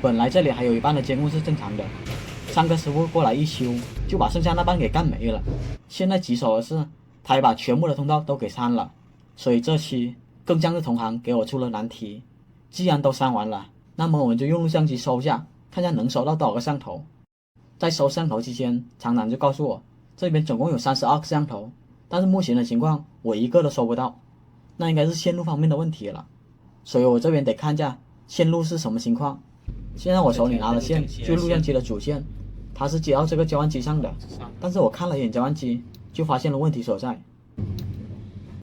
本来这里还有一半的监控是正常的，上个师傅过来一修，就把剩下那半给干没了。现在棘手的是，他也把全部的通道都给删了，所以这期更像是同行给我出了难题。既然都删完了，那么我们就用录像机搜下，看下能搜到多少个摄像头。在搜摄像头期间，厂长就告诉我，这边总共有32个摄像头，但是目前的情况我一个都搜不到，那应该是线路方面的问题了。所以我这边得看一下线路是什么情况。现在我手里拿的线就是录像机的主线，它是接到这个交换机上的，但是我看了一眼交换机，就发现了问题所在。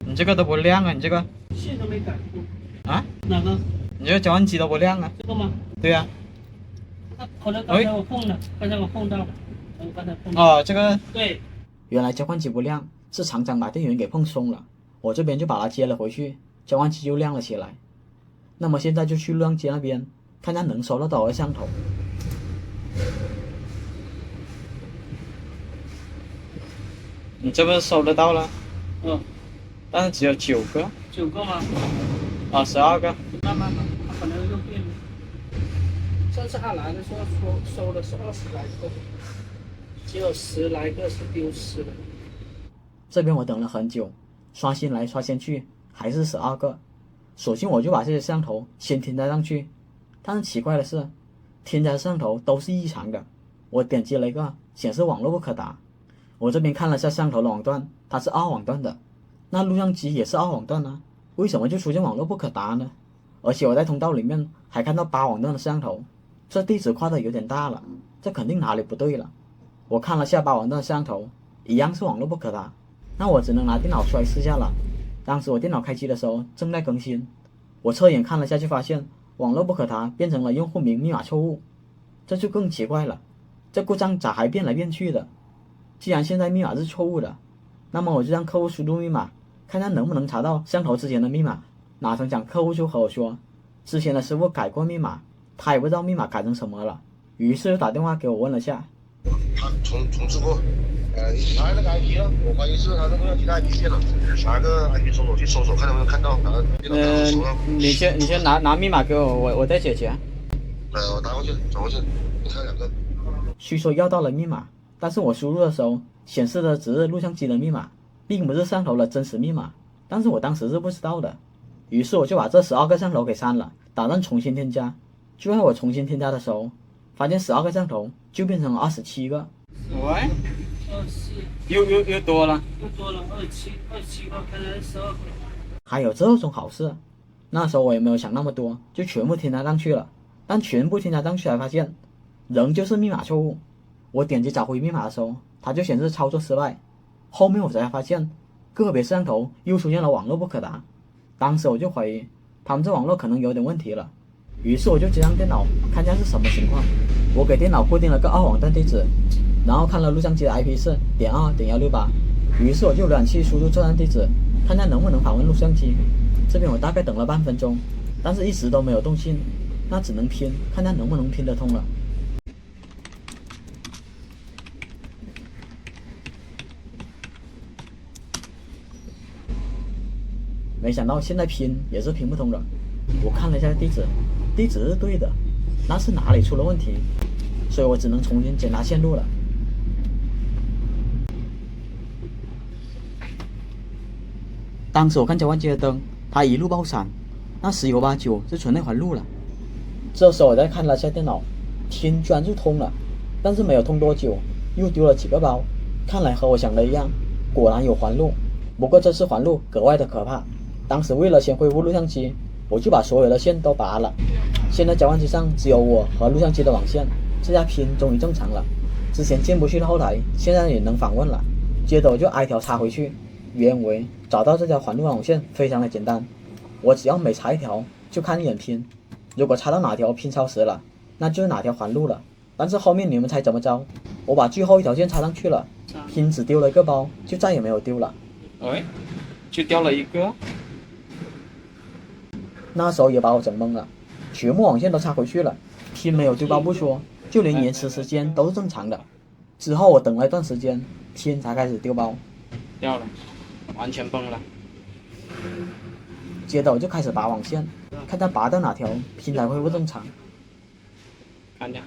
你这个都不亮啊，你这个线都没改过啊？哪个？你这个交换机都不亮啊？这个吗？对呀、那可能刚才我碰了，刚才我碰到了，我刚才碰到。哦，这个对，原来交换机不亮，是厂长把电源给碰松了，我这边就把它接了回去，交换机就亮了起来。那么现在就去录像机那边，看看能收到多少个摄像头。你这不是收得到了？但是只有9个。9个吗？啊，12个。慢慢吧，他可能又变了。上次他来的时候收的是20来个，只有10来个是丢失的。这边我等了很久，刷新来刷新去，还是12个。索性我就把这些摄像头先添加上去，但是奇怪的是，添加摄像头都是异常的。我点击了一个，显示网络不可达。我这边看了下摄像头的网段，它是2网段的，那录像机也是2网段啊，为什么就出现网络不可达呢？而且我在通道里面还看到8网段的摄像头，这地址跨的有点大了，这肯定哪里不对了。我看了下8网段的摄像头，一样是网络不可达，那我只能拿电脑出来试下了。当时我电脑开机的时候正在更新，我侧眼看了下就发现网络不可达变成了用户名密码错误，这就更奇怪了，这故障咋还变来变去的？既然现在密码是错误的，那么我就让客户输入密码，看看能不能查到摄像头之前的密码。哪成想客户就和我说，之前的师傅改过密码，他也不知道密码改成什么了，于是就打电话给我问了下。他重置过，你查那个 IP 了，我怀疑是他那个其他 IP 线了，拿个 IP 搜索去搜索，看能不能看到。你先拿密码给我，我再解决。我打过去，转过去，你看2个。虽说要到了密码，但是我输入的时候显示的只是录像机的密码，并不是摄像头的真实密码，但是我当时是不知道的，于是我就把这12个摄像头给删了，打算重新添加。就在我重新添加的时候，发现12个摄像头就变成了27个。喂，24，又多了，又多了27个，看来12个。还有这种好事？那时候我也没有想那么多，就全部添加上去了。但全部添加上去才发现，仍旧是密码错误。我点击找回密码的时候，它就显示操作失败。后面我才发现，个别摄像头又出现了网络不可达。当时我就怀疑他们这网络可能有点问题了，于是我就接上电脑看一下是什么情况。我给电脑固定了个2网段地址，然后看了录像机的 IP 是.2.168，于是我就浏览器输入这段地址，看看能不能访问录像机。这边我大概等了半分钟，但是一直都没有动静，那只能拼，看看能不能拼得通了。没想到现在拼也是拼不通了。我看了一下地址，地址是对的，那是哪里出了问题？所以我只能重新检查线路了。当时我看交换机的灯，它一路爆闪，那10有8九是存内环路了。这时候我再看了下电脑，拼居然就通了，但是没有通多久，又丢了几个包。看来和我想的一样，果然有环路。不过这次环路格外的可怕。当时为了先恢复录像机，我就把所有的线都拔了。现在交换机上只有我和录像机的网线，这下拼终于正常了。之前进不去的后台，现在也能访问了。接着我就挨条插回去，原为找到这条环路网线非常的简单，我只要每插一条就看一眼拼，如果插到哪条拼超时了，那就是哪条环路了。但是后面你们猜怎么着？我把最后一条线插上去了，拼只丢了一个包，就再也没有丢了。哎，就掉了一个。那时候也把我整懵了，全部网线都插回去了，拼没有丢包不说，就连延迟时间都是正常的。之后我等了一段时间，拼才开始丢包，掉了，完全崩了。接着我就开始拔网线，看它拔到哪条拼才恢复正常。看见，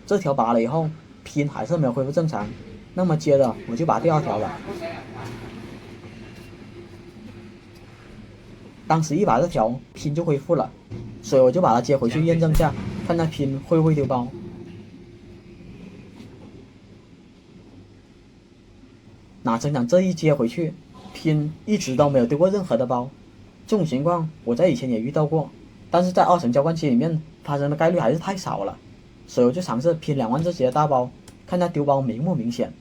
这条拔了以后，拼还是没有恢复正常，那么接着我就拔第二条了。当时一拔这条，拼就恢复了，所以我就把它接回去验证下，看那拼会不会丢包。哪成想这一接回去，拼一直都没有丢过任何的包。这种情况我在以前也遇到过，但是在2层交换机里面发生的概率还是太少了，所以我就尝试拼2万只鞋的大包，看它丢包明不明显。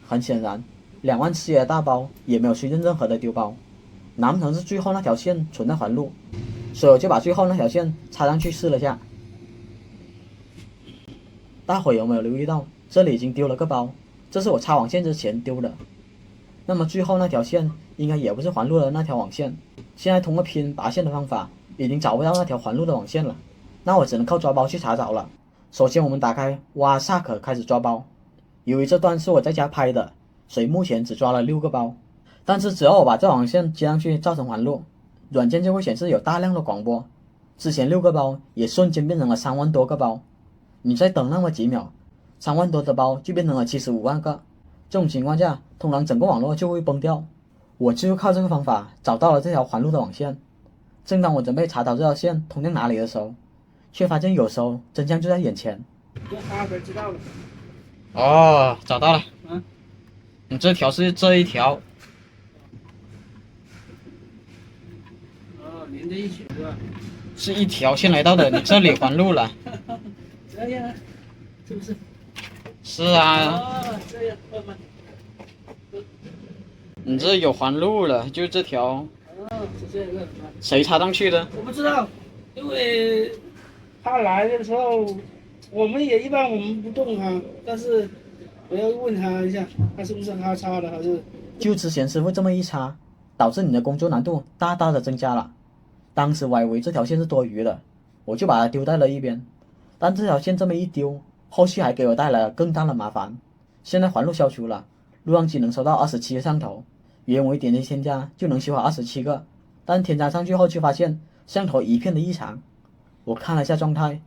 很显然，2万只鞋的大包也没有出现任何的丢包，难不成是最后那条线存在环路？所以我就把最后那条线插上去试了下。大伙有没有留意到，这里已经丢了个包，这是我插网线之前丢的。那么最后那条线应该也不是环路的那条网线，现在通过拼拔线的方法，已经找不到那条环路的网线了，那我只能靠抓包去查找了。首先我们打开哇萨克开始抓包，由于这段是我在家拍的，所以目前只抓了6个包，但是只要我把这网线接上去造成环路，软件就会显示有大量的广播，之前6个包也瞬间变成了3万多个包。你再等那么几秒，3万多的包就变成了75万个。这种情况下，通常整个网络就会崩掉。我就靠这个方法找到了这条环路的网线。正当我准备查找这条线通向哪里的时候，却发现有时候真相就在眼前。阿飞知道了。哦，找到了。你这条是这一条。哦，连在一起是吧？是一条线来到的，你这里环路了。这样，是不是？是啊。哦，这样，慢慢。你这有环路了，就这条。哦，是这个。谁插上去的？我不知道，因为他来的时候，我们也一般我们不动他，但是我要问他一下，他是不是他插的，还是？就之前师傅这么一插，导致你的工作难度大大的增加了。当时我还以为这条线是多余的，我就把它丢在了一边。但这条线这么一丢，后续还给我带来了更大的麻烦。现在环路消除了，录像机能收到27个摄像头，原我一点击添加就能修好27个，但添加上去后却发现摄像头一片的异常。我看了一下状态，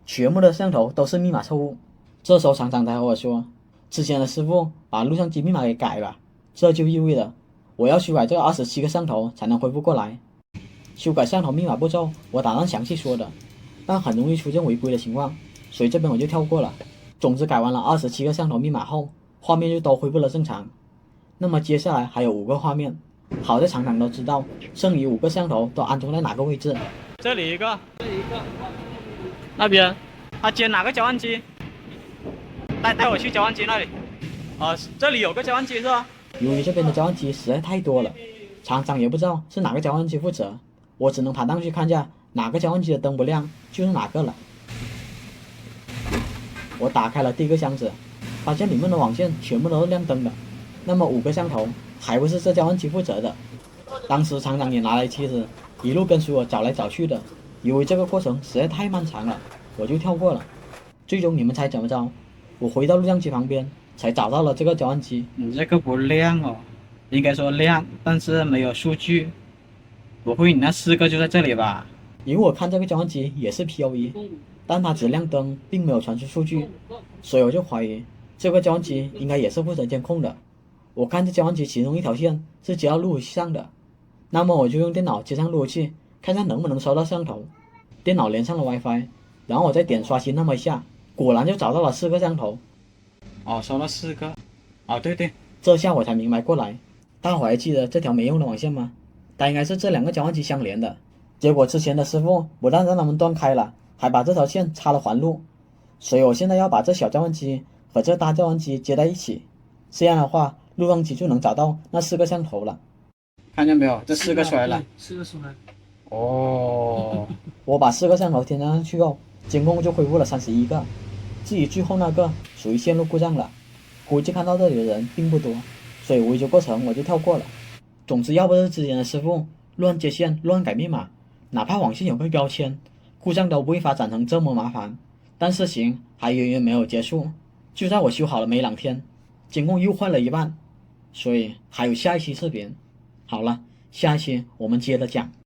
全部的摄像头都是密码错误。这时候厂长才和我说，之前的师傅把录像机密码给改了，这就意味着我要修改这27个摄像头才能恢复过来。修改摄像头密码步骤我打算详细说的，但很容易出现违规的情况，所以这边我就跳过了。总之改完了27个摄像头密码后，画面就都恢复了正常。那么接下来还有5个画面，好在厂长都知道剩余5个摄像头都安装在哪个位置。这里一个，这一个。那边他接哪个交换机？带我去交换机那里。这里有个交换机是吧？由于这边的交换机实在太多了，厂长也不知道是哪个交换机负责，我只能爬上去看下哪个交换机的灯不亮就是哪个了。我打开了第一个箱子，发现里面的网线全部都是亮灯的，那么5个摄像头还不是这交换机负责的。当时厂长也拿来梯子一路跟随我找来找去的，由于这个过程实在太漫长了，我就跳过了。最终你们猜怎么着？我回到录像机旁边才找到了这个交换机。你这个不亮哦，应该说亮，但是没有数据。不会你那4个就在这里吧？因为我看这个交换机也是 POE， 但它只亮灯，并没有传输数据，所以我就怀疑这个交换机应该也是负责监控的。我看这交换机其中一条线是接到路由器上的，那么我就用电脑接上路由器，看看能不能收到摄像头。电脑连上了 WiFi， 然后我再点刷新那么一下，果然就找到了4个摄像头。哦，收了4个。哦，对对，这下我才明白过来。大伙还记得这条没用的网线吗？它应该是这2个交换机相连的。结果之前的师傅不但让他们断开了，还把这条线插了环路。所以我现在要把这小交换机和这大交换机接在一起，这样的话录像机就能找到那4个摄像头了。看见没有？这4个出来了。4个出来。哦，我把4个摄像头添加上去后，监控就恢复了31个。至于最后那个属于线路故障了，估计看到这里的人并不多，所以维修过程我就跳过了。总之要不是之前的师傅乱接线乱改密码，哪怕网线有个标签，故障都不会发展成这么麻烦。但事情还远远没有结束，就在我修好了没2天，监控又坏了一半，所以还有下一期视频。好了，下一期我们接着讲。